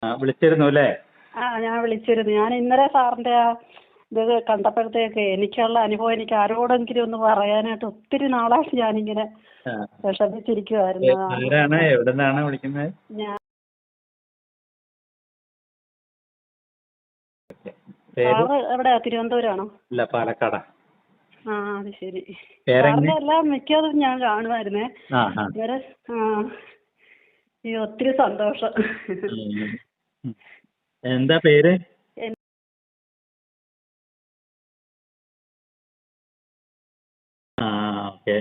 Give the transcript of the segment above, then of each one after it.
വിളിച്ചിരുന്നു അല്ലേ? ഞാൻ വിളിച്ചിരുന്നു. ഞാൻ ഇന്നലെ സാറിൻ്റെ ഇത് കണ്ടപ്പോഴത്തേക്ക് എനിക്കുള്ള അനുഭവം എനിക്ക് ആരോടെങ്കിലും ഒന്ന് പറയാനായിട്ട് ഒത്തിരി നാളായിട്ട് ഞാനിങ്ങനെ വിഷമിച്ചിരിക്കുവായിരുന്നു. ആരാണ്, എവിടുന്നാണ് വിളിക്കുന്നത്? ഞാൻ പേര്? സാറ് എവിടെയാ, തിരുവനന്തപുരമാണോ? ഇല്ല, പാലക്കാടാ. അത് ശരി. പേരെങ്ങനെ? സാറിൻ്റെ എല്ലാം മിക്കതും ഞാൻ കാണുമായിരുന്നേ. വേറെ ഒത്തിരി സന്തോഷം. എന്താ പേര്? ഓക്കെ.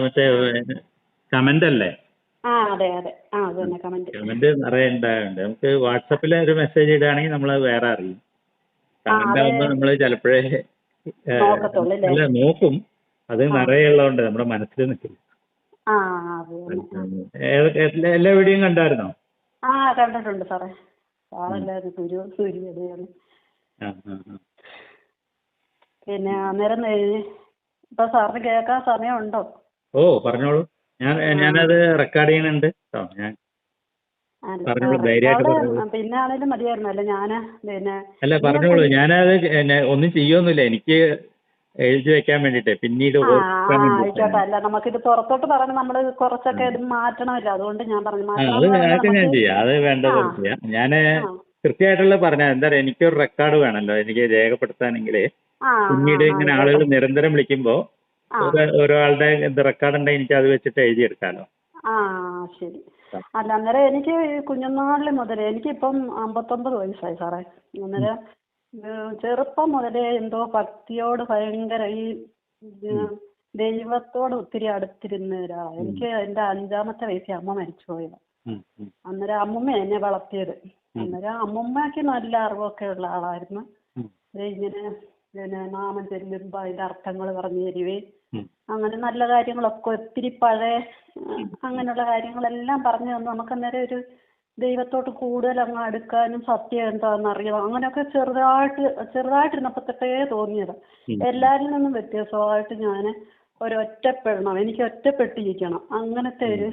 മറ്റേ കമന്റ് അല്ലേ? അതെ അതെ, അത് തന്നെ കമന്റ്. കമന്റ് നിറയെ ഉണ്ടാകുന്നുണ്ട്. നമുക്ക് വാട്സപ്പിൽ ഒരു മെസ്സേജ് ഇടുകയാണെങ്കിൽ നമ്മൾ വേറെ അറിയും. കമന്റ് ആകുമ്പോൾ നമ്മൾ ചിലപ്പോഴേ അല്ല നോക്കും, അത് നിറയെ ഉള്ളതുകൊണ്ട് നമ്മുടെ മനസ്സിൽ നിൽക്കില്ല. എല്ലാ വീഡിയോയും കണ്ടായിരുന്നോ? കണ്ടിട്ടുണ്ട് സാറേ. സാറല്ലായിരുന്നു സൂര്യ. പിന്നെ അന്നേരം ഇപ്പൊ സാറിന് കേൾക്കാൻ സമയമുണ്ടോ? ഓ പറഞ്ഞോളൂ. ഞാനത് റെക്കോർഡ് ചെയ്യുന്നുണ്ട്. ഞാൻ പറഞ്ഞോളൂ, ധൈര്യമായിട്ട് പറഞ്ഞോളൂ. പിന്നെ ആണേലും മതിയായിരുന്നല്ലോ. അല്ല പറഞ്ഞോളൂ. ഞാനത് ഒന്നും ചെയ്യൊന്നുമില്ല, എനിക്ക് എഴുതി വെക്കാൻ വേണ്ടിട്ടേ, പിന്നീട് ആയിക്കോട്ടെ. അല്ല, നമുക്കിത് പുറത്തോട്ട് പറഞ്ഞ് നമ്മള് കുറച്ചൊക്കെ ഇത് മാറ്റണമല്ലോ, അതുകൊണ്ട് ഞാൻ പറഞ്ഞു. അതൊക്കെ ഞാൻ ചെയ്യാം, അത് വേണ്ടത് ചെയ്യാം. ഞാന് കൃത്യമായിട്ടുള്ള പറഞ്ഞാൽ എന്താ പറയുക, എനിക്കൊരു റെക്കോർഡ് വേണമല്ലോ, എനിക്ക് രേഖപ്പെടുത്താനെങ്കിൽ. പിന്നീട് ഇങ്ങനെ ആളുകൾ നിരന്തരം വിളിക്കുമ്പോ ഒരാളുടെ റെക്കോർഡ് ഉണ്ടെങ്കിൽ എനിക്ക് അത് വെച്ചിട്ട് എഴുതിയെടുക്കാമല്ലോ. ശരി. അല്ല, അന്നേരം എനിക്ക് കുഞ്ഞുനാളിൽ മുതലേ, എനിക്കിപ്പം 59 വയസ്സായി സാറേ. അന്നേരം ചെറുപ്പം മുതലേ എന്തോ ഭക്തിയോട് ഭയങ്കര, ഈ ദൈവത്തോട് ഒത്തിരി അടുത്തിരുന്നവരാ. എനിക്ക് എൻ്റെ 5ാമത്തെ വയസ്സിൽ അമ്മ മരിച്ചു പോയത്. അന്നേരം അമ്മുമ്മ എന്നെ വളർത്തിയത്. അന്നേരം അമ്മുമ്മക്ക് നല്ല അറിവൊക്കെ ഉള്ള ആളായിരുന്നു. ഇങ്ങനെ നാമം ചെല്ലുമ്പോ അതിന്റെ അർത്ഥങ്ങൾ പറഞ്ഞു തരുവേ, അങ്ങനെ നല്ല കാര്യങ്ങളൊക്കെ ഒത്തിരി പഴയ അങ്ങനെയുള്ള കാര്യങ്ങളെല്ലാം പറഞ്ഞു തന്നു. നമുക്ക് അന്നേരം ഒരു ദൈവത്തോട്ട് കൂടുതൽ അങ്ങ് അടുക്കാനും സത്യം എന്താണെന്ന് അറിയാം. അങ്ങനെയൊക്കെ ചെറുതായിട്ടിരുന്നപ്പോ തൊട്ടേ തോന്നിയത്. എല്ലാരിൽ നിന്നും വ്യത്യാസമായിട്ട് ഞാൻ ഒറ്റപ്പെടണം, എനിക്ക് ഒറ്റപ്പെട്ടിരിക്കണം, അങ്ങനത്തെ ഒരു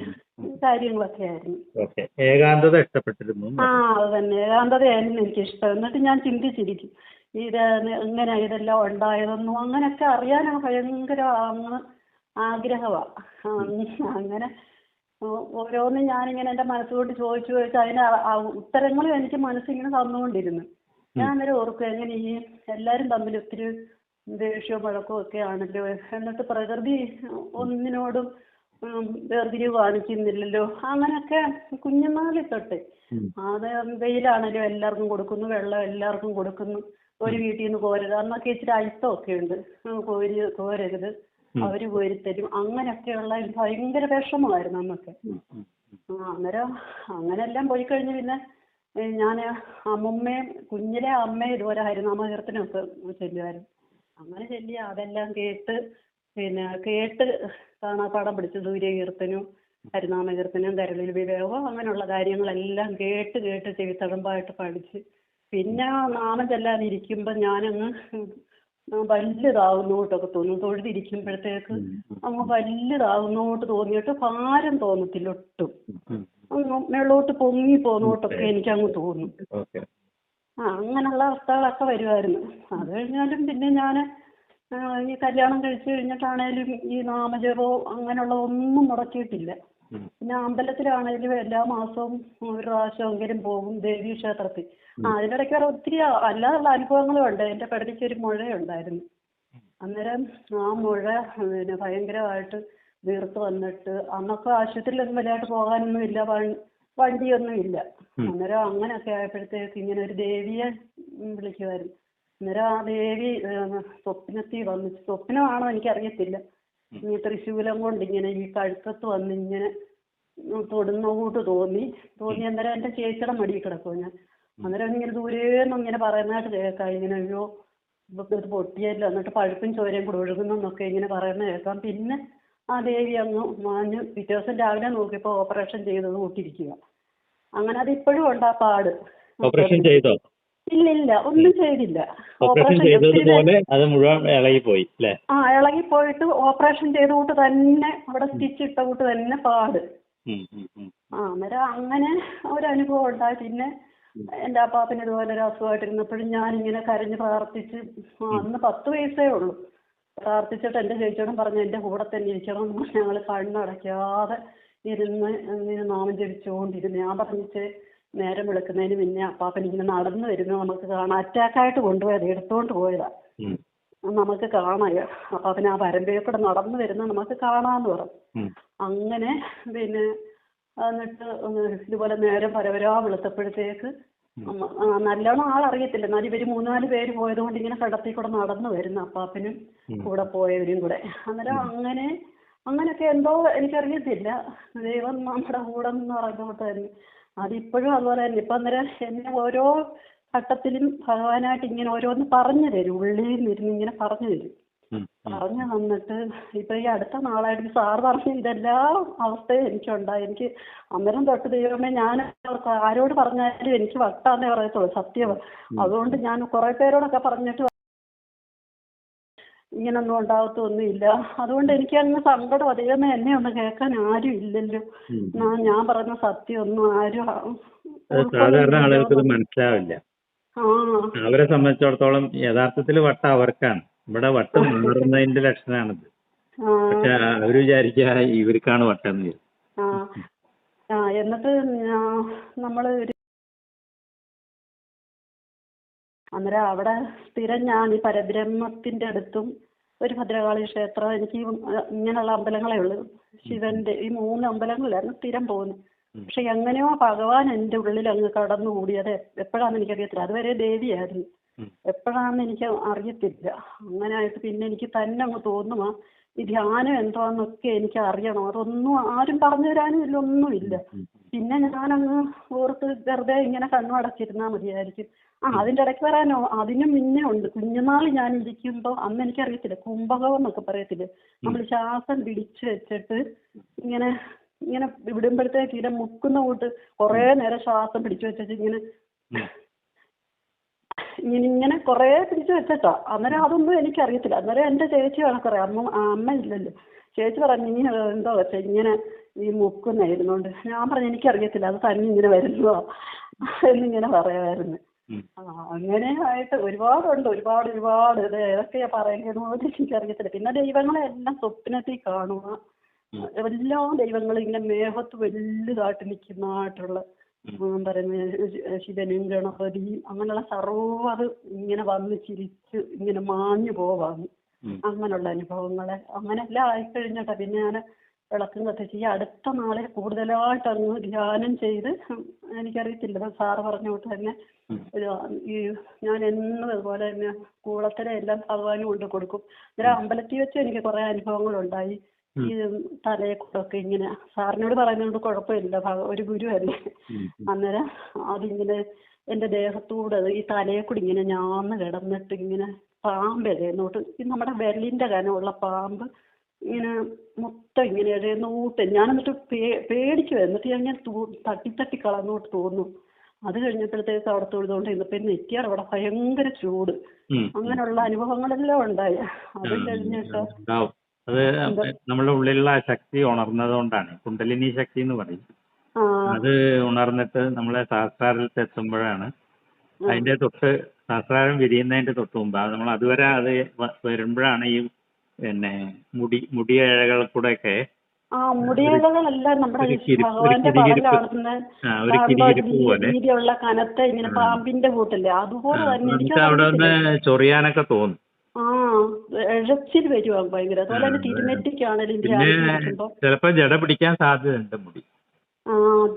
കാര്യങ്ങളൊക്കെ ആയിരുന്നു. ഏകാന്തത ഇഷ്ടപ്പെട്ടിരുന്നു. അത് തന്നെ, ഏകാന്തതയായിരുന്നു എനിക്കിഷ്ടം. എന്നിട്ട് ഞാൻ ചിന്തിച്ചിരിക്കും, എങ്ങനെ ഇതെല്ലാം ഉണ്ടായതെന്നും അങ്ങനെയൊക്കെ അറിയാനാണ് ഭയങ്കര ആഗ്രഹമാണ്. അങ്ങനെ ഓരോന്നും ഞാനിങ്ങനെ എൻ്റെ മനസ്സുകൊണ്ട് ചോദിച്ചു അതിന് ഉത്തരങ്ങളും എനിക്ക് മനസ്സിങ്ങനെ തന്നുകൊണ്ടിരുന്നു. ഞാൻ അന്നേരം ഓർക്കും, എങ്ങനെ ഈ എല്ലാവരും തമ്മിൽ ഒത്തിരി ദേഷ്യവും വഴക്കവും ഒക്കെ ആണല്ലോ, എന്നിട്ട് പ്രകൃതി ഒന്നിനോടും വേർതിരിവ് കാണിക്കുന്നില്ലല്ലോ. അങ്ങനെയൊക്കെ കുഞ്ഞുനാളിൽ തൊട്ട് അത് വെയിലാണല്ലോ എല്ലാവർക്കും കൊടുക്കുന്നു, വെള്ളം എല്ലാവർക്കും കൊടുക്കുന്നു, ഒരു വീട്ടിൽ നിന്ന് കോരരുത്, അന്നൊക്കെ ഇച്ചിരി അയിത്തമൊക്കെ ഉണ്ട്, കോരരുത്, അവര് കോരിത്തരും, അങ്ങനെയൊക്കെയുള്ള ഭയങ്കര വിഷമമായിരുന്നു അന്നൊക്കെ. അന്നേരം അങ്ങനെല്ലാം പോയി കഴിഞ്ഞ് പിന്നെ ഞാൻ അമ്മുമ്മയും കുഞ്ഞിലെ അമ്മയും ഇതുപോലെ ഹരിനാമകീർത്തനമൊക്കെ ചെല്ലുമായിരുന്നു. അങ്ങനെ ചെല്ലി അതെല്ലാം കേട്ട് കാണാപ്പാഠം പിടിച്ച് സൂര്യകീർത്തനവും ഹരിനാമകീർത്തനവും കരളിൽ വിവേകവും അങ്ങനെയുള്ള കാര്യങ്ങളെല്ലാം കേട്ട് ചെവിത്തഴമ്പായിട്ട് പഠിച്ച് പിന്നെ നാമം ചെല്ലാനിരിക്കുമ്പോൾ ഞാനങ്ങ് വലുതാവുന്നോട്ടൊക്കെ തോന്നും. തൊഴുതിരിക്കുമ്പോഴത്തേക്ക് അങ്ങ് വലുതാവുന്നോട്ട് തോന്നിയിട്ട് ഭാരം തോന്നത്തില്ല ഒട്ടും, മേളോട്ട് പൊങ്ങി പോന്നോട്ടൊക്കെ എനിക്കങ്ങ് തോന്നും. അങ്ങനെയുള്ള അവസ്ഥകളൊക്കെ വരുമായിരുന്നു. അത് കഴിഞ്ഞാലും പിന്നെ ഞാൻ ഈ കല്യാണം കഴിച്ചു കഴിഞ്ഞിട്ടാണേലും ഈ നാമജപവും അങ്ങനെയുള്ള ഒന്നും മുടക്കിയിട്ടില്ല. പിന്നെ അമ്പലത്തിലാണേലും എല്ലാ മാസവും ഒരു പ്രാവശ്യമെങ്കിലും പോകും, ദേവീക്ഷേത്രത്തിൽ. അതിനിടയ്ക്ക് ഒത്തിരി അല്ലാതുള്ള അനുഭവങ്ങളും ഉണ്ട്. എൻ്റെ പെടലിക്കൊരു മുഴയുണ്ടായിരുന്നു. അന്നേരം ആ മുഴ ഭയങ്കരമായിട്ട് വീർത്ത് വന്നിട്ട്, അന്നൊക്കെ ആശുപത്രിയിലൊന്നും വലുതായിട്ട് പോകാനൊന്നും ഇല്ല, വണ്ടിയൊന്നും ഇല്ല. അന്നേരം അങ്ങനെയൊക്കെ ആയപ്പോഴത്തേക്ക് ഇങ്ങനെ ഒരു ദേവിയെ വിളിക്കുമായിരുന്നു. അന്നേരം ആ ദേവി സ്വപ്നത്തിൽ വന്നു, സ്വപ്നമാണോ എനിക്കറിയത്തില്ല, ഈ തൃശൂലം കൊണ്ട് ഇങ്ങനെ ഈ കഴുത്തത്ത് വന്ന് ഇങ്ങനെ തൊടുന്നോട്ട് തോന്നി. അന്നേരം എൻ്റെ ചേച്ചിയുടെ മടിയിൽ കിടക്കുമോ ഞാൻ. അന്നേരം ഇങ്ങനെ ദൂരേന്നും ഇങ്ങനെ പറയുന്നതായിട്ട് കേൾക്കാം, ഇങ്ങനെ അയ്യോ ഇത് പൊട്ടിയല്ലോ, എന്നിട്ട് പഴുപ്പും ചോരയും കൂടെ ഒഴുകുന്നൊക്കെ ഇങ്ങനെ പറയുന്നത് കേൾക്കാം. പിന്നെ ആ ദേവി അങ്ങ് മാഞ്ഞ് പിറ്റേ ദിവസം രാവിലെ നോക്കിയപ്പോൾ ഓപ്പറേഷൻ ചെയ്തത് കൂട്ടിരിക്കുക. അങ്ങനെ അതിപ്പോഴും ഉണ്ട് ആ പാട്. ഓപ്പറേഷൻ ചെയ്തോ? ഇല്ല, ഒന്നും ചെയ്തില്ല. ഇളകിപ്പോയിട്ട് ഓപ്പറേഷൻ ചെയ്ത കൂട്ട് തന്നെ അവിടെ സ്റ്റിച്ച് ഇട്ട കൂട്ട് തന്നെ പാട്. അന്നേരം അങ്ങനെ ഒരു അനുഭവം ഉണ്ടായി. പിന്നെ എൻ്റെ അപ്പാപ്പന് ഇതുപോലെ ഒരു അസുഖമായിട്ടിരുന്നപ്പോഴും ഞാനിങ്ങനെ കരഞ്ഞ് പ്രാർത്ഥിച്ച്, അന്ന് 10 വയസ്സേ ഉള്ളൂ, പ്രാർത്ഥിച്ചിട്ട് എൻ്റെ ചേച്ചിയോടും പറഞ്ഞു എൻ്റെ കൂടെ തന്നെ ഇരിക്കണം എന്ന്. ഞങ്ങൾ കണ്ണടയ്ക്കാതെ ഇരുന്ന് ഇങ്ങനെ നാമം ജപിച്ചുകൊണ്ടിരുന്നു. ഞാൻ പറഞ്ഞിട്ട് നേരം വിളിക്കുന്നതിന് പിന്നെ അപ്പാപ്പൻ ഇങ്ങനെ നടന്നു വരുന്നത് നമുക്ക് കാണാം. അറ്റാക്കായിട്ട് കൊണ്ടുപോയത്, എടുത്തോണ്ട് പോയതാ, നമുക്ക് കാണാം അപ്പാപ്പൻ ആ വരമ്പേക്കൂടെ നടന്നു വരുന്നത് നമുക്ക് കാണാമെന്ന് പറഞ്ഞു. അങ്ങനെ പിന്നെ എന്നിട്ട് ഇതുപോലെ നേരം പരവരാ വെളുത്തപ്പോഴത്തേക്ക് നല്ലോണം ആളറിയത്തില്ല, എന്നാലും ഇവർ 3-4 പേര് പോയത് കൊണ്ട് ഇങ്ങനെ കടത്തിൽ കൂടെ നടന്നു വരുന്നു, അപ്പാപ്പനും കൂടെ പോയവരും കൂടെ. അന്നേരം അങ്ങനെയൊക്കെ എന്തോ എനിക്കറിയത്തില്ല, ദൈവം നമ്മുടെ കൂടെ എന്ന് പറഞ്ഞുകൊണ്ട് തന്നെ. അതിപ്പോഴും അതുപോലെ തന്നെ. ഇപ്പം അന്നേരം എന്നെ ഓരോ ഘട്ടത്തിലും ഭഗവാനായിട്ട് ഇങ്ങനെ ഓരോന്ന് പറഞ്ഞു തരും, ഉള്ളിൽ നിന്നിരുന്ന് ഇങ്ങനെ പറഞ്ഞു തരും. പറഞ്ഞു തന്നിട്ട് ഇപ്പം ഈ അടുത്ത നാളായിട്ട് സാറ് പറഞ്ഞ ഇതെല്ലാം അവസ്ഥയും എനിക്കുണ്ടായി. എനിക്ക് അന്നേരം തൊട്ട് ദൈവമേ, ഞാൻ ആരോട് പറഞ്ഞാലും എനിക്ക് വട്ടാന്നേ പറയത്തുള്ളൂ, സത്യമാണ്. അതുകൊണ്ട് ഞാൻ കുറേ പേരോടൊക്കെ പറഞ്ഞിട്ട് ഇങ്ങനൊന്നും ഉണ്ടാകത്തൊന്നുമില്ല. അതുകൊണ്ട് എനിക്ക് അങ്ങ് സങ്കടം, ദൈവമേ എന്നെ ഒന്ന് കേൾക്കാൻ ആരും ഇല്ലല്ലോ, ഞാൻ പറഞ്ഞ സത്യമൊന്നും ആരും സാധാരണ ആളുകൾക്ക് മനസ്സിലാവില്ല. അവരെ സംബന്ധിച്ചിടത്തോളം യഥാർത്ഥത്തിൽ വട്ടം അവർക്കാണ്, ഇവിടെ വട്ടം മാറുന്നതിന്റെ ലക്ഷണമാണിത്. പക്ഷെ അവര് വിചാരിക്കുക ഇവർക്കാണ് വട്ടം. എന്നിട്ട് നമ്മള് അന്നേരം അവിടെ സ്ഥിരം ഞാൻ ഈ പരബ്രഹ്മത്തിന്റെ അടുത്തും ഒരു ഭദ്രകാളി ക്ഷേത്രം, എനിക്ക് ഇങ്ങനെയുള്ള അമ്പലങ്ങളേ ഉള്ളൂ, ശിവന്റെ ഈ 3 അമ്പലങ്ങളിലായിരുന്നു സ്ഥിരം പോകുന്നത്. പക്ഷെ എങ്ങനെയോ ഭഗവാൻ എൻ്റെ ഉള്ളിൽ അങ്ങ് കടന്നുകൂടിയത് എപ്പോഴാണെന്ന് എനിക്കറിയത്തില്ല. അതുവരെ ദേവിയായിരുന്നു, എപ്പോഴാണെന്ന് എനിക്ക് അറിയത്തില്ല. അങ്ങനെ ആയിട്ട് പിന്നെ എനിക്ക് തന്നെ അങ്ങ് തോന്നുക ഈ ധ്യാനം എന്താണെന്നൊക്കെ എനിക്ക് അറിയണം. അതൊന്നും ആരും പറഞ്ഞു തരാനും ഇല്ല, ഒന്നുമില്ല. പിന്നെ ഞാനങ്ങ് ഓർത്ത് വെറുതെ ഇങ്ങനെ കണ്ണു അടച്ചിരുന്നാൽ മതിയായിരിക്കും. അതിൻ്റെ ഇടയ്ക്ക് വരാനോ അതിനും മുന്നേ ഉണ്ട്. കുഞ്ഞുനാൾ ഞാൻ ഇരിക്കുമ്പോൾ അന്ന് എനിക്കറിയത്തില്ല, കുംഭകം എന്നൊക്കെ പറയത്തില്ലേ, നമ്മൾ ശ്വാസം പിടിച്ച് വെച്ചിട്ട് ഇങ്ങനെ ഇങ്ങനെ വിടുമ്പോഴത്തേക്ക് ഇങ്ങനെ മുക്കുന്ന കൂട്ട് കുറേ നേരം ശ്വാസം പിടിച്ചു വെച്ചിട്ട് ഇങ്ങനെ കുറേ പിടിച്ചു വെച്ചിട്ടാ. അന്നേരം അതൊന്നും എനിക്കറിയത്തില്ല. അന്നേരം എൻ്റെ ചേച്ചി കണക്കറിയാം, അമ്മ ഇല്ലല്ലോ. ചേച്ചി പറഞ്ഞു ഇനി എന്തോ വെച്ചാൽ ഇങ്ങനെ ഈ മുക്കുന്നായിരുന്നോണ്ട്. ഞാൻ പറഞ്ഞു എനിക്കറിയത്തില്ല, അത് തന്നെ ഇങ്ങനെ വരുന്നോ എന്നിങ്ങനെ പറയാമായിരുന്നു. അങ്ങനെ ആയിട്ട് ഒരുപാടുണ്ട്, ഒരുപാട് ഇത് ഏതൊക്കെയാ പറയുന്നത് പോലും എനിക്കറിയത്തില്ല. പിന്നെ ദൈവങ്ങളെ എല്ലാം സ്വപ്നത്തിൽ കാണുക, എല്ലാ ദൈവങ്ങളും ഇങ്ങനെ മേഘത്ത് വലുതായിട്ട് നിൽക്കുന്നതായിട്ടുള്ള പറയുന്നത്, ശിവനും ഗണപതിയും അങ്ങനെയുള്ള സർവ്വത് ഇങ്ങനെ വന്ന് ചിരിച്ച് ഇങ്ങനെ മാഞ്ഞു പോവാന്ന്, അങ്ങനെയുള്ള അനുഭവങ്ങളെ അങ്ങനെല്ലാം ആയിക്കഴിഞ്ഞിട്ടാ പിന്നെ ഞാൻ വിളക്കും കത്തിച്ച് ഈ അടുത്ത നാളെ കൂടുതലായിട്ട് അങ്ങ് ധ്യാനം ചെയ്ത്. എനിക്കറിയത്തില്ല, സാറ് പറഞ്ഞോട്ട് തന്നെ ഈ ഞാൻ എന്നും അതുപോലെ തന്നെ കൂളത്തിലെ എല്ലാം ഭഗവാനും കൊണ്ട് കൊടുക്കും. അന്നേരം അമ്പലത്തിൽ വെച്ച് എനിക്ക് കുറേ അനുഭവങ്ങളുണ്ടായി. ഈ തലയെ കൂടൊക്കെ ഇങ്ങനെ സാറിനോട് പറയുന്നതുകൊണ്ട് കുഴപ്പമില്ല, ഒരു ഗുരു അല്ലേ. അന്നേരം അതിങ്ങനെ എൻ്റെ ദേഹത്തൂടെ ഈ തലയെ കൂടി ഇങ്ങനെ ഞാന്ന് കിടന്നിട്ട് ഇങ്ങനെ പാമ്പ് എഴുന്നോട്ട്, ഈ നമ്മുടെ വെള്ളിൻ്റെ കനമുള്ള പാമ്പ് ഇങ്ങനെ മൊത്തം ഇങ്ങനെ എഴുന്നൂട്ട്. ഞാൻ എന്നിട്ട് പേടിച്ചു, എന്നിട്ട് ഞാൻ തട്ടി കളന്നോട്ട് തോന്നുന്നു. അത് കഴിഞ്ഞപ്പോഴത്തേക്ക് അവിടെ തൊഴുതുകൊണ്ട് ഇന്നിപ്പോ നെറ്റിയാർ അവിടെ ഭയങ്കര ചൂട്, അങ്ങനെയുള്ള അനുഭവങ്ങളെല്ലാം ഉണ്ടായി. അത് കഴിഞ്ഞിട്ട് അത് നമ്മുടെ ഉള്ളിലുള്ള ആ ശക്തി ഉണർന്നതുകൊണ്ടാണ്, കുണ്ടലിനി ശക്തി എന്ന് പറയും. അത് ഉണർന്നിട്ട് നമ്മളെ സഹസ്രാരത്തിൽ എത്തുമ്പോഴാണ്, അതിന്റെ തൊട്ട് സഹസ്രാരം വിരിയുന്നതിന്റെ തൊട്ട് മുമ്പ് നമ്മൾ അതുവരെ അത് വരുമ്പോഴാണ് ഈ പിന്നെ മുടിയിഴകൾ കൂടെ ഒക്കെ മുടിയിഴകളെല്ലാം നമ്മുടെ ഭഗവാന്റെ വീതിയുള്ള കനത്ത ഇങ്ങനെ പാമ്പിന്റെ കൂട്ടല്ലേ, അതുപോലെ തന്നെ എനിക്ക് അവിടെ ഒന്ന് ചൊറിയാനൊക്കെ തോന്നും. എഴച്ചിൽ വരുവാ ഭയങ്കര. അതുപോലെ തന്നെ തിരുനെറ്റിക്കാണെങ്കിലും ചിലപ്പോ ജട പിടിക്കാൻ സാധ്യതയുണ്ട് മുടി.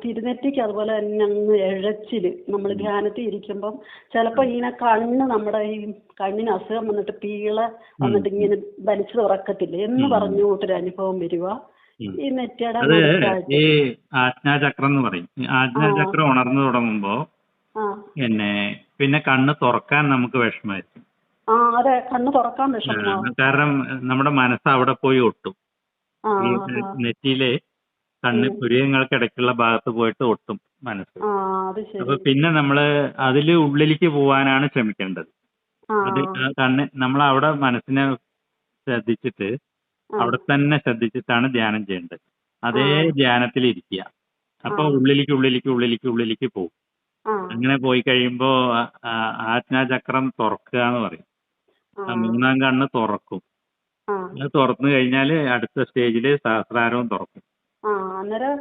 തിരുനെറ്റിക്ക് അതുപോലെ തന്നെ അങ്ങ് എഴച്ചില് നമ്മൾ ധ്യാനത്തിൽ ഇരിക്കുമ്പം ചിലപ്പോ ഇങ്ങനെ കണ്ണ് നമ്മുടെ ഈ കണ്ണിന് അസുഖം വന്നിട്ട് പീള വന്നിട്ട് ഇങ്ങനെ വലിച്ചു തുറക്കത്തില്ല എന്ന് പറഞ്ഞുകൊണ്ടൊരു അനുഭവം വരുക ഈ നെറ്റിയുടെ. ഈ ആജ്ഞാചക്രം എന്ന് പറയും. ആജ്ഞാചക്രം ഉണർന്നു തുടങ്ങുമ്പോ പിന്നെ കണ്ണ് തുറക്കാൻ നമുക്ക് വിഷമായിരിക്കും. അതെ, കണ്ണ് തുറക്കാൻ വിഷമമാണ്. കാരണം നമ്മുടെ മനസ്സ് അവിടെ പോയി ഒട്ടും. ഈ നെറ്റിയിലെ കണ്ണ് പുരികങ്ങൾക്കിടയ്ക്കുള്ള ഭാഗത്ത് പോയിട്ട് ഒട്ടും മനസ്സ്. അപ്പൊ പിന്നെ നമ്മള് അതില് ഉള്ളിലേക്ക് പോവാനാണ് ശ്രമിക്കേണ്ടത്. അത് കണ്ണ് നമ്മൾ അവിടെ മനസ്സിനെ ശ്രദ്ധിച്ചിട്ട് അവിടെ തന്നെ ശ്രദ്ധിച്ചിട്ടാണ് ധ്യാനം ചെയ്യേണ്ടത്. അതേ ധ്യാനത്തിൽ ഇരിക്കുക. അപ്പൊ ഉള്ളിലേക്ക് പോകും. ആ അങ്ങനെ പോയി കഴിയുമ്പോ ആജ്ഞാചക്രം തുറക്കുക എന്ന് പറയും. ആ ആ 3-ാം കണ്ണ് തുറക്കും. ആ അത് തുറന്നു കഴിഞ്ഞാൽ അടുത്ത സ്റ്റേജിൽ സഹസ്രാരവും തുറക്കും. ആ അന്നേരം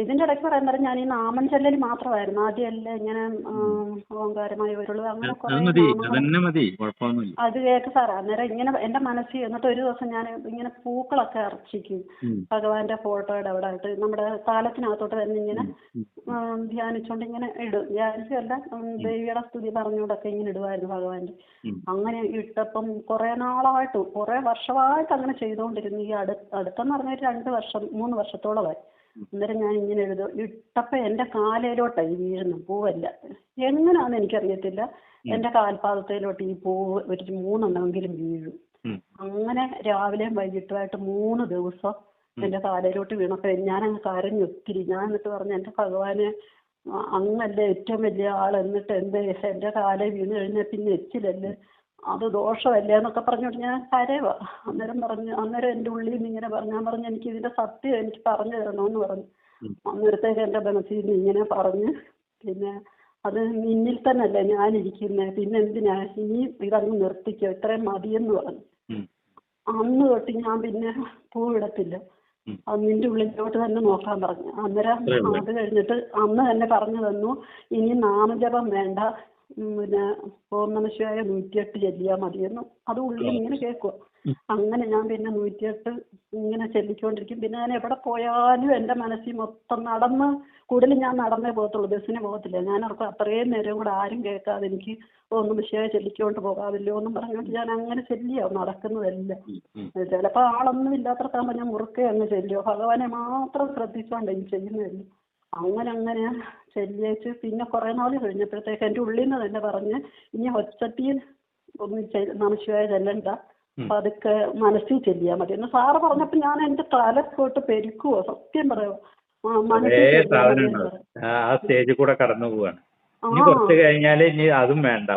ഇതിന്റെ ഇടയ്ക്ക് പറയാൻ നേരം ഞാൻ ഈ നാമം ചൊല്ലൽ മാത്രമായിരുന്നു. ആദ്യമല്ല ഇങ്ങനെ ഓങ്കാരമായി വരുള്ളൂ അങ്ങനെ അത് കുറെ മതി, നാമങ്ങൾ. അതന്നെ മതി, കുഴപ്പമൊന്നുമില്ല. അത് കേക്ക് സാറേ. അന്നേരം ഇങ്ങനെ എൻ്റെ മനസ്സിൽ എന്നിട്ട് ഒരു ദിവസം ഞാൻ ഇങ്ങനെ പൂക്കളൊക്കെ അർച്ചിക്കും ഉം. ഭഗവാന്റെ ഫോട്ടോയുടെ അവിടെ ആയിട്ട് നമ്മുടെ താലത്തിനകത്തോട്ട് തന്നെ ഇങ്ങനെ ഉം. ധ്യാനിച്ചോണ്ട് ഇങ്ങനെ ഇടും. ധ്യാനിച്ചല്ല ദേവിയുടെ സ്തുതി പറഞ്ഞുകൊണ്ടൊക്കെ ഇങ്ങനെ ഇടുമായിരുന്നു ഭഗവാന്റെ. ഉം. അങ്ങനെ ഇട്ടപ്പം കുറെ നാളായിട്ട് കുറെ വർഷമായിട്ട് അങ്ങനെ ചെയ്തുകൊണ്ടിരുന്നു. ഈ അടുത്തെന്ന് പറഞ്ഞാൽ 2 വർഷം 3 വർഷത്തോളമായി. അന്നേരം ഞാൻ ഇങ്ങനെ എഴുതും. ഇട്ടപ്പോൾ എൻ്റെ കാലയിലോട്ടായി വീഴുന്നു പൂവല്ല. എങ്ങനെയാണെന്ന് എനിക്കറിയത്തില്ല. എൻ്റെ കാൽപാദത്തിലോട്ട് ഈ പൂവ് ഒരു 3 എണ്ണമെങ്കിലും വീഴും. അങ്ങനെ രാവിലെയും വൈകിട്ടുമായിട്ട് 3 ദിവസം എൻ്റെ കാലയിലോട്ട് വീണപ്പോൾ ഞാനങ്ങ് കരഞ്ഞു ഒത്തിരി. ഞാൻ എന്നിട്ട് പറഞ്ഞു, എൻ്റെ ഭഗവാനെ അങ്ങല്ലേ ഏറ്റവും വലിയ ആൾ, എന്നിട്ട് എൻ്റെ കാലയിൽ വീണ് കഴിഞ്ഞാൽ പിന്നെ എച്ചിലല്ലേ, അത് ദോഷമല്ലേ എന്നൊക്കെ പറഞ്ഞോട്ട് ഞാൻ കരയുക. അന്നേരം എൻ്റെ ഉള്ളിൽ നിന്ന് ഇങ്ങനെ പറഞ്ഞു. ഞാൻ പറഞ്ഞു എനിക്ക് ഇതിൻ്റെ സത്യം എനിക്ക് പറഞ്ഞു തരണമെന്ന് പറഞ്ഞു. അന്നേരത്തേക്ക് എൻ്റെ മനസ്സിൽ നിന്ന് ഇങ്ങനെ പറഞ്ഞ് പിന്നെ അത് നിന്നിൽ തന്നെയല്ലേ ഞാനിരിക്കുന്നത്, പിന്നെ എന്തിനാ ഇനി ഇതങ്ങ് നിർത്തിക്കോ, ഇത്രയും മതിയെന്ന് പറഞ്ഞു. അന്ന് തൊട്ട് ഞാൻ പിന്നെ പൂവിടത്തില്ല. അത് നിന്റെ ഉള്ളിലോട്ട് തന്നെ നോക്കാൻ പറഞ്ഞു. അന്നേരം അത് കഴിഞ്ഞിട്ട് അന്ന് തന്നെ പറഞ്ഞു തന്നു, ഇനി നാമജപം വേണ്ട, പിന്നെ ഓം നമഃ ശിവായ 108 ചൊല്ലിയാൽ മതിയെന്നു. അത് ഉള്ളിൽ ഇങ്ങനെ കേൾക്കുക. അങ്ങനെ ഞാൻ പിന്നെ 108 ഇങ്ങനെ ചൊല്ലിക്കൊണ്ടിരിക്കും. പിന്നെ ഞാൻ എവിടെ പോയാലും എൻ്റെ മനസ്സിൽ മൊത്തം കൂടുതലും ഞാൻ നടന്നേ പോകത്തുള്ളൂ, ബസ്സിന് പോകത്തില്ല. ഞാൻ ഓർക്കും അത്രയും നേരം കൂടെ ആരും കേൾക്കാതെ എനിക്ക് ഓം നമഃ ശിവായ ചൊല്ലിക്കൊണ്ട് പോകാമല്ലോ എന്നും പറഞ്ഞുകൊണ്ട് ഞാൻ അങ്ങനെ ചൊല്ലിയാവും നടക്കുന്നതല്ല. ചിലപ്പോൾ ആളൊന്നും ഇല്ലാത്തടത്താകുമ്പോൾ ഞാൻ മുറുക്കെ അങ്ങ് ചെല്ലുമോ, ഭഗവാനെ മാത്രം ശ്രദ്ധിച്ചുകൊണ്ട് എനിക്ക് ചെയ്യുന്നതല്ല. അങ്ങനെ ചെല്ലിയേച്ച് പിന്നെ കുറേ നാൾ കഴിഞ്ഞപ്പോഴത്തേക്ക് എൻ്റെ ഉള്ളിൽ നിന്ന് തന്നെ പറഞ്ഞ് ഇനി ഒച്ചത്തിൽ ഒന്നും നമഃശിവായ ചെല്ലണ്ട, പതുക്കെ മനസ്സിൽ ചെല്ലിയാൽ മതി എന്ന് സാറ് പറഞ്ഞപ്പോൾ ഞാൻ എൻ്റെ തലക്കോട്ട് പെരുക്കുവോ, സത്യം പറയുമോ, ആ സ്റ്റേജിൽ കൂടെ കടന്നു പോവാണ്. ഇനി കുറച്ച് കഴിഞ്ഞാല് ഇനി അതും വേണ്ട,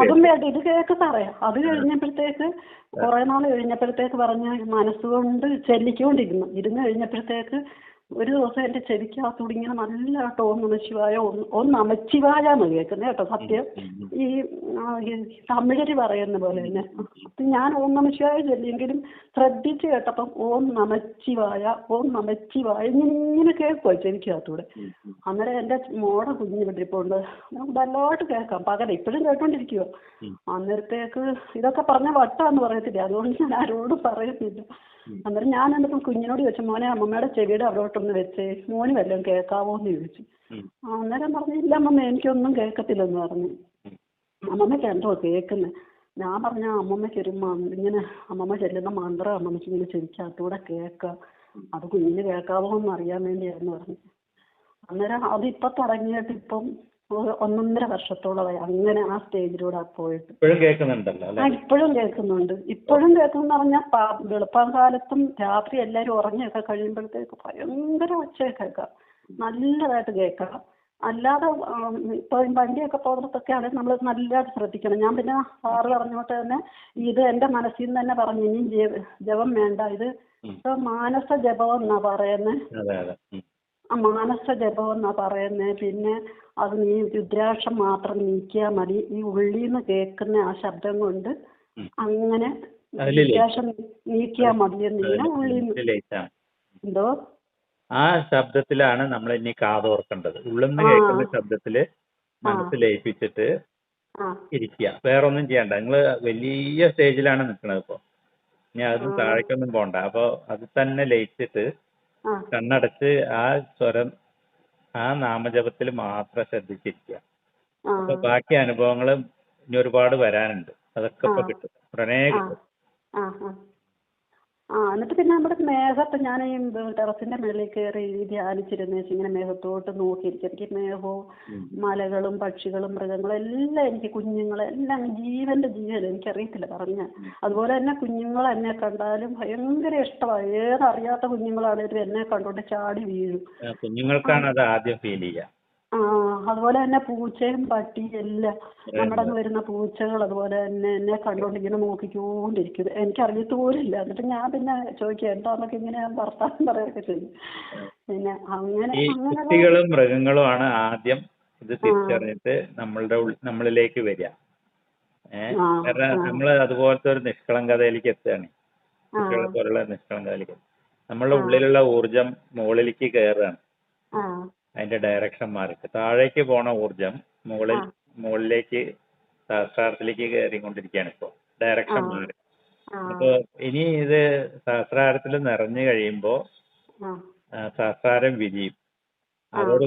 അതും വേണ്ട. ഇത് കേക്ക് സാറേ. അത് കഴിഞ്ഞപ്പോഴത്തേക്ക് കുറെ നാൾ കഴിഞ്ഞപ്പോഴത്തേക്ക് പറഞ്ഞ മനസ്സുകൊണ്ട് ചെല്ലിക്കൊണ്ടിരുന്നു. കഴിഞ്ഞപ്പോഴത്തേക്ക് ഒരു ദിവസം എൻ്റെ ചെവിക്കകത്തൂടി ഇങ്ങനെ നല്ലതായിട്ട് ഓം നമഃശിവായ ഓം നമഃശിവായ എന്ന് കേൾക്കുന്നത് കേട്ടോ. സത്യം ഈ തമിഴര് പറയുന്ന പോലെ തന്നെ ഞാൻ ഓം നമഃശിവായ ചൊല്ലിയെങ്കിലും ശ്രദ്ധിച്ച് കേട്ടപ്പം ഓം നമഃശിവായ ഓം നമഃശിവായ ഇങ്ങനെ കേൾക്കുമോ ചെവിക്കകത്തൂടെ. അന്നേരം എൻ്റെ മോടെ കുഞ്ഞ് വിട്ടിപ്പോണ്ട് നല്ലതായിട്ട് കേൾക്കാം പകരം, ഇപ്പോഴും കേട്ടോണ്ടിരിക്കുവോ. അന്നേരത്തേക്ക് ഇതൊക്കെ പറഞ്ഞ വട്ടാന്ന് പറയത്തില്ല, അതുകൊണ്ട് ഞാൻ ആരോടും പറയുന്നില്ല. അന്നേരം ഞാൻ എന്നിട്ട് കുഞ്ഞിനോട് ചോദിച്ചു, മോനെ അമ്മമ്മയുടെ ചെവിയുടെ അവിടോട്ടൊന്ന് വെച്ചേ, മോന് വല്ലതും കേൾക്കാവോ എന്ന് ചോദിച്ചു. അന്നേരം പറഞ്ഞു, ഇല്ല അമ്മമ്മ എനിക്കൊന്നും കേൾക്കത്തില്ലെന്ന് പറഞ്ഞു. അമ്മമ്മയ്ക്ക് എന്തോ കേൾക്കുന്നത്. ഞാൻ പറഞ്ഞ അമ്മമ്മയ്ക്ക് ഇങ്ങനെ അമ്മമ്മ ചെല്ലുന്ന മന്ത്രം അമ്മമ്മയ്ക്ക് ഇങ്ങനെ ചെവിക്കകത്തൂടെ കേൾക്കാം, അത് കുഞ്ഞിന് കേൾക്കാവോ എന്ന് അറിയാൻ വേണ്ടിയായിരുന്നു പറഞ്ഞു. അന്നേരം അതിപ്പോൾ തുടങ്ങിയിട്ട് ഇപ്പം 1.5 വർഷത്തോളമായി അങ്ങനെ ആ സ്റ്റേജിലൂടെ പോയിട്ട്. ഇപ്പോഴും കേൾക്കുന്നുണ്ടല്ലോ? ഇപ്പോഴും കേൾക്കുന്നുണ്ട്. ഇപ്പോഴും കേൾക്കുന്ന പറഞ്ഞാൽ വെളുപ്പം കാലത്തും രാത്രി എല്ലാവരും ഉറങ്ങിയൊക്കെ കഴിയുമ്പോഴത്തേക്ക് ഭയങ്കര ഒച്ചയൊക്കെ കേൾക്കാം, നല്ലതായിട്ട് കേൾക്കാം. അല്ലാതെ ഇപ്പോൾ വണ്ടിയൊക്കെ പോകുന്നതൊക്കെ ആണെങ്കിൽ നമ്മൾ നല്ലതായിട്ട് ശ്രദ്ധിക്കണം. ഞാൻ പിന്നെ സാറ് പറഞ്ഞോട്ട് തന്നെ ഇത് എൻ്റെ മനസ്സിൽ നിന്ന് തന്നെ പറഞ്ഞു, ഇനിയും ജപം വേണ്ട, ഇത് ഇപ്പൊ മാനസ ജപം എന്നാ പറയുന്നത്. മാനസ ജപം എന്നാ പറയുന്നത്. പിന്നെ അത് നീ രുദ്രാക്ഷം മാത്രം നീക്കിയാൽ മതി, ഈ ഉള്ളിൽ നിന്ന് കേൾക്കുന്ന ആ ശബ്ദം കൊണ്ട് അങ്ങനെ രുദ്രാക്ഷം നീക്കിയാൽ മതി എന്നിങ്ങനെ ഉള്ളിൽ നിന്ന്. എന്തോ ആ ശബ്ദത്തിലാണ് നമ്മൾ ഇനി കാതോർക്കേണ്ടത്. ഉള്ളിന്ന് കേൾക്കുന്ന ശബ്ദത്തില് മനസ്സ് ലയിപ്പിച്ചിട്ട് ഇരിക്കുക, വേറൊന്നും ചെയ്യണ്ട. നിങ്ങള് വലിയ സ്റ്റേജിലാണ് നിൽക്കുന്നത് ഇപ്പൊ, ഇനി അതൊന്നും താഴേക്കൊന്നും പോണ്ട. അപ്പൊ അത് തന്നെ ലയിച്ചിട്ട് കണ്ണടച്ച് ആ സ്വരം ആ നാമജപത്തിൽ മാത്രം ശ്രദ്ധിച്ചിരിക്കുക. അപ്പൊ ബാക്കി അനുഭവങ്ങളും ഇനി ഒരുപാട് വരാനുണ്ട്, അതൊക്കെ ഇപ്പൊ കിട്ടും, ഉടനെ കിട്ടും. എന്നിട്ട് പിന്നെ നമ്മുടെ മേഘത്ത് ഞാൻ ഈ ടെറസിന്റെ മേളിൽ കയറി ധ്യാനിച്ചിരുന്നു. ഇങ്ങനെ മേഘത്തോട്ട് നോക്കിയിരിക്കും. എനിക്ക് മേഘവും മലകളും പക്ഷികളും മൃഗങ്ങളും എല്ലാം, എനിക്ക് കുഞ്ഞുങ്ങളെല്ലാം ജീവന്റെ ജീവൻ, എനിക്കറിയത്തില്ല പറഞ്ഞ. അതുപോലെ തന്നെ കുഞ്ഞുങ്ങൾ എന്നെ കണ്ടാലും ഭയങ്കര ഇഷ്ടമാണ്. ഏതറിയാത്ത കുഞ്ഞുങ്ങളാണെങ്കിലും എന്നെ കണ്ടോണ്ട് ചാടി വീഴും. കുഞ്ഞുങ്ങൾക്കാണ് അത് ആദ്യം ഫീൽ ചെയ്യുക. അതുപോലെ തന്നെ പൂച്ചയും പട്ടിയും എല്ലാം, നമ്മുടെ അങ്ങ് വരുന്ന പൂച്ചകൾ അതുപോലെ തന്നെ എന്നെ കണ്ടോണ്ട് ഇങ്ങനെ നോക്കിക്കൊണ്ടിരിക്കും. എനിക്കറിയത്ത് പോലില്ല. എന്നിട്ട് ഞാൻ പിന്നെ ചോദിക്കുക എന്താന്നൊക്കെ ഇങ്ങനെ വർത്താനം പറയുകയൊക്കെ ചെയ്യും. പിന്നെ അങ്ങനെ കുട്ടികളും മൃഗങ്ങളും ആണ് ആദ്യം ഇത് തിരിച്ചറിഞ്ഞിട്ട് നമ്മളിലേക്ക് വരിക. കാരണം നമ്മൾ അതുപോലത്തെ ഒരു നിഷ്കളങ്കതയിലേക്ക് എത്തുകയാണ്. കുട്ടികളെ പോലുള്ള നിഷ്കളങ്കതയിലേക്ക് നമ്മളുടെ ഉള്ളിലുള്ള ഊർജം മുകളിലേക്ക് കയറുകയാണ്. അതിന്റെ ഡയറക്ഷൻ മാറിയിട്ട് താഴേക്ക് പോണ ഊർജം മുകളിലേക്ക് സഹസ്രാരത്തിലേക്ക് കയറിക്കൊണ്ടിരിക്കുകയാണ് ഇപ്പോൾ. ഡയറക്ഷൻ മാറി. അപ്പൊ ഇനി ഇത് സഹസ്രാരത്തിൽ നിറഞ്ഞു കഴിയുമ്പോൾ സഹസ്രാരം വിരിയും. അതോട്